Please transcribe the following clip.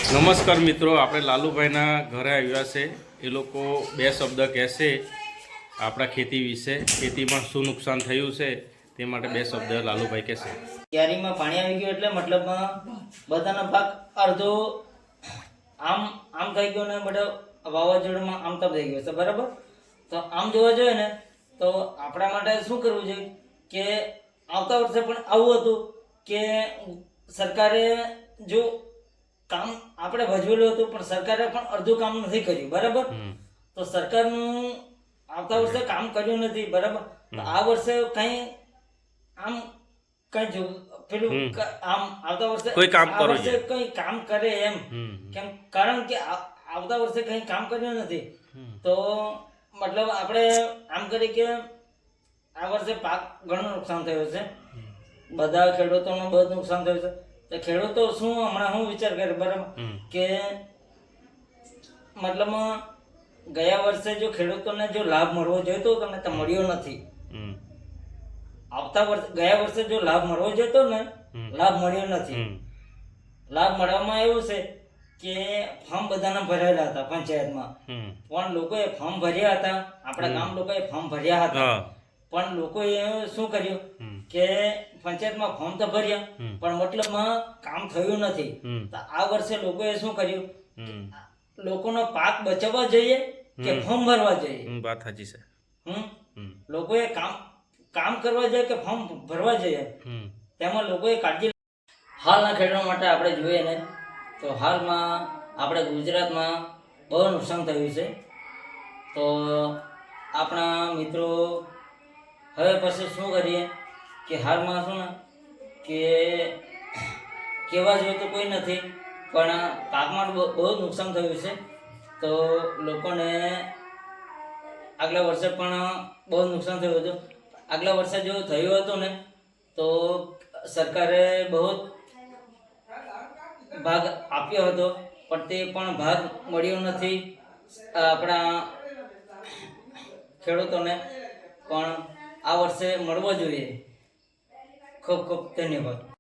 નમસ્કાર મિત્રો, આપણે લાલુભાઈના ઘરે આવ્યા છે. એ લોકો બે શબ્દ કહેશે આપણા ખેતી વિશે, ખેતીમાં શું નુકસાન થયું છે તે માટે બે શબ્દ લાલુભાઈ કહેશે. ક્યારીમાં પાણી આવી ગયું એટલે મતલબમાં બધાનો પાક અડધો આમ આમ થઈ ગયો ને બધો વાવાઝોડામાં આમ તપ થઈ ગયો છે, બરાબર. તો આમ જોવા જોઈએ ને તો આપણા માટે શું કરવું જોઈએ કે આવતા વર્ષે પણ આવું હતું કે સરકારે જો કામ આપણે ભજવેલું હતું પણ સરકારે પણ અડધું કામ નથી કર્યું, બરાબર. તો સરકારનું આવતા વર્ષે કામ કર્યું નથી, બરાબર. તો આ વર્ષે કઈ આમ કઈ જો પેલું આમ આવતા વર્ષે કોઈ કામ આ વર્ષે કઈ કામ કરે એમ કેમ, કારણ કે આવતા વર્ષે કઈ કામ કર્યું નથી. તો મતલબ આપણે આમ કરીએ કે આ વર્ષે પાક ઘણું નુકસાન થયું છે, બધા ખેડૂતોને બહુ નુકસાન થયું છે. તો ખેડૂતો શું હમણાં હું વિચાર કરે, બરાબર, કે મતલબ ગયા વર્ષે જો ખેડૂતોને જો લાભ મળવો જોઈતો તમને તો મળ્યો નથી. આવતા વર્ષે ગયા વર્ષે જો લાભ મળવો જોઈતો ને લાભ મળ્યો નથી. લાભ મળવામાં એવું છે કે ફોર્મ બધાના ભરેલા હતા પંચાયતમાં, પણ લોકોએ ફોર્મ ભર્યા હતા, આપણા ગામ લોકોએ ફોર્મ ભર્યા હતા, પણ લોકોએ શું કર્યું કે પંચાયતમાં ફોર્મ તો ભર્યા પણ મતલબમાં કામ થયું નથી. તો આ વર્ષે લોકોએ શું કર્યું, લોકોનો પાક બચાવવા જોઈએ કે ફોર્મ ભરવા જોઈએ? વાત સાચી છે. લોકોએ કામ કરવા જોઈએ કે ફોર્મ ભરવા જોઈએ? તેમાં લોકોએ કાળજી. હાલના ખેડૂતો માટે આપણે જોઈએ ને તો હાલમાં આપણે ગુજરાતમાં બહુ નુકસાન થયું છે. તો આપણા મિત્રો હવે પછી શું કરીએ કે હાલમાં શું ને કે કહેવા જોઈએ તો કોઈ નથી, પણ પાકમાં બહુ નુકસાન થયું છે. તો લોકોને આગલા વર્ષે પણ બહુ નુકસાન થયું હતું. આગલા વર્ષે જો થયું હતું ને તો સરકારે બહુ ભાગ આપ્યો હતો, પણ તે પણ ભાગ મળ્યો નથી આપણા ખેડૂતોને, પણ આ વર્ષે મળવો જોઈએ. ખૂબ ખૂબ ધન્યવાદ.